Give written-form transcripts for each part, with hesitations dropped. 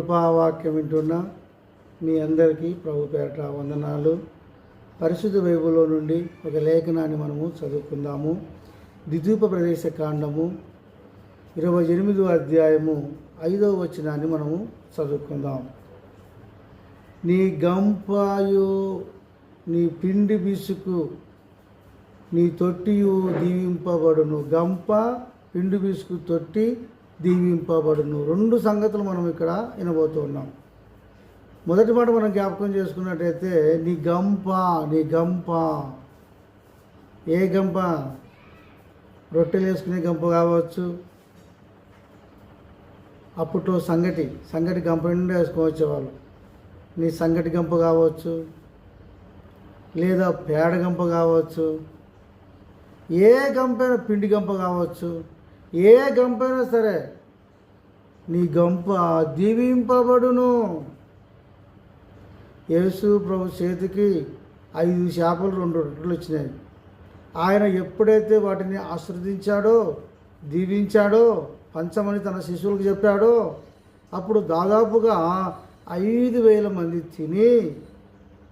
కృపావాక్యం వింటున్న మీ అందరికీ ప్రభు పేరట వందనాలు. పరిశుద్ధ బైబిల్లో నుండి ఒక లేఖనాన్ని మనము చదువుకుందాము. ద్వితీయోపదేశ కాండము 28వ అధ్యాయము 5వ వచనాన్ని మనము చదువుకుందాం. నీ గంపాయు నీ పిండి బిసుకు నీ తొట్టియు దీవింపబడును. గంప పిండి బిసుకు తొట్టి దీవింపబడును. రెండు సంగతులు మనం ఇక్కడ వినబోతున్నాం. మొదటి మాట మనం జ్ఞాపకం చేసుకున్నట్టయితే నీ గంప ఏ గంప? రొట్టెలు వేసుకునే గంప కావచ్చు, అప్పట్లో సంగటి గంప నిండా వేసుకోవచ్చేవాళ్ళు. నీ సంగటి గంప కావచ్చు, లేదా పేడ గంప కావచ్చు, ఏ గంపైనా పిండి గంప కావచ్చు, ఏ గంపైనా సరే నీ గంప దీవింపబడును. యేసు ప్రభు చేతికి 5 చేపలు 2 రొట్టెలు వచ్చినాయి. ఆయన ఎప్పుడైతే వాటిని ఆశీర్వదించాడో, దీవించాడో, పంచమని తన శిష్యులకు చెప్పాడో, అప్పుడు దాదాపుగా 5,000 మంది తిని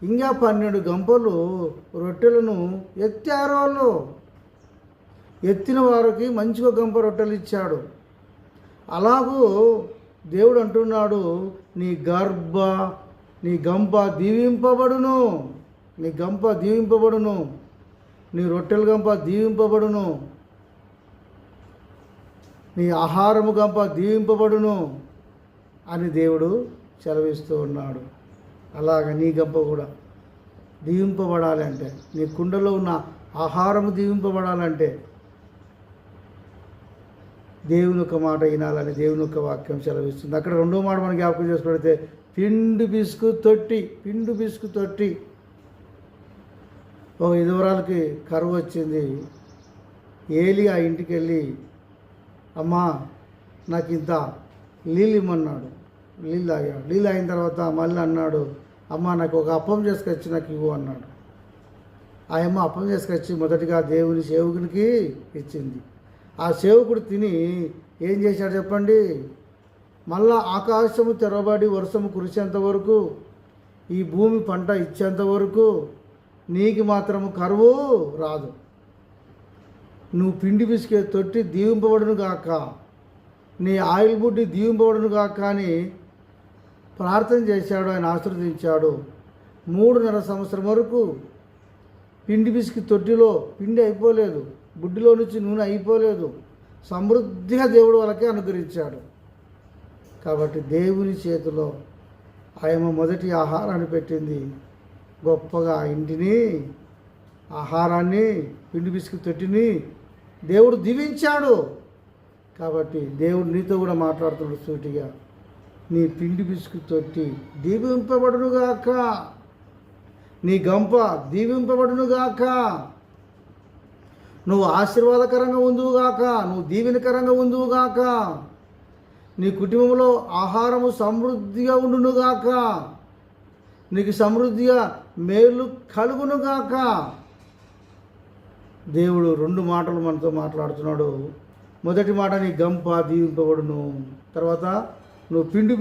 ఇంకా 12 గంపలు రొట్టెలను ఎత్తారు. వాళ్ళు ఎత్తిన వారికి మంచిగా గంప రొట్టెలు ఇచ్చాడు. అలాగూ దేవుడు అంటున్నాడు, నీ గంప దీవింపబడును, నీ గంప దీవింపబడును, నీ రొట్టెల గంప దీవింపబడును, నీ ఆహారము గంప దీవింపబడును అని దేవుడు సెలవిస్తూ ఉన్నాడు. అలాగ నీ గంప కూడా దీవింపబడాలి అంటే, నీ కుండలో ఉన్న ఆహారము దీవింపబడాలంటే దేవుని యొక్క మాట వినాలని దేవుని యొక్క వాక్యం సెలవిస్తుంది. అక్కడ రెండో మాట మనం జ్ఞాపకం చేసుకుంటే పిండి బిస్కు తొట్టి. ఒక విధవరాలకి కరువు వచ్చింది. ఏలి ఆ ఇంటికి వెళ్ళి, అమ్మా నాకు ఇంత నీళ్ళు ఇమ్మన్నాడు. నీళ్ళు తాగాడు. నీళ్ళు అయిన తర్వాత మళ్ళీ అన్నాడు, అమ్మ నాకు ఒక అప్పం చేసుకొచ్చి నాకు ఇవ్వు అన్నాడు. ఆ అమ్మ అప్పం చేసుకొచ్చి మొదటిగా దేవుని సేవకునికి ఇచ్చింది. ఆ సేవకుడు తిని ఏం చేశాడు చెప్పండి? మళ్ళా ఆకాశము తెరవబడి వర్షము కురిసేంత వరకు, ఈ భూమి పంట ఇచ్చేంత వరకు నీకు మాత్రము కరువు రాదు, నువ్వు పిండి పిసికే తొట్టి దీవింపబడును గాక, నీ ఆయిల్ బుడ్డి దీవింపబడును గాక అని ప్రార్థన చేశాడు. ఆయన ఆశీర్వదించాడు. 3.5 సంవత్సరం వరకు పిండి పిసికి తొట్టిలో పిండి అయిపోలేదు, బుడ్డిలో నుంచి నూనె అయిపోలేదు. సమృద్ధిగా దేవుడు వాళ్ళకి అనుగ్రహించాడు. కాబట్టి దేవుని చేతిలో ఆయన మొదటి ఆహారాన్ని పెట్టింది. గొప్పగా ఇంటిని, ఆహారాన్ని, పిండి బిస్కి తొట్టిని దేవుడు దీవించాడు. కాబట్టి దేవుడు నీతో కూడా మాట్లాడుతున్నాడు సూటిగా, నీ పిండి బిస్కు తొట్టి దీవింపబడునుగాక, నీ గంప దీవింపబడునుగాక, నువ్వు ఆశీర్వాదకరంగా ఉందువుగాక, నువ్వు దీవెనకరంగా ఉందువుగాక, నీ కుటుంబంలో ఆహారము సమృద్ధిగా ఉండునుగాక, నీకు సమృద్ధిగా మేలు కలుగునుగాక. దేవుడు 2 మాటలు మనతో మాట్లాడుతున్నాడు. మొదటి మాట నీ గంప దీవింపబడును. తర్వాత నువ్వు పిండి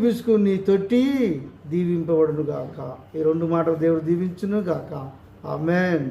పిసుకు నీ తొట్టి దీవింపబడును గాక. ఈ 2 మాటలు దేవుడు దీవించును గాక. ఆమేన్.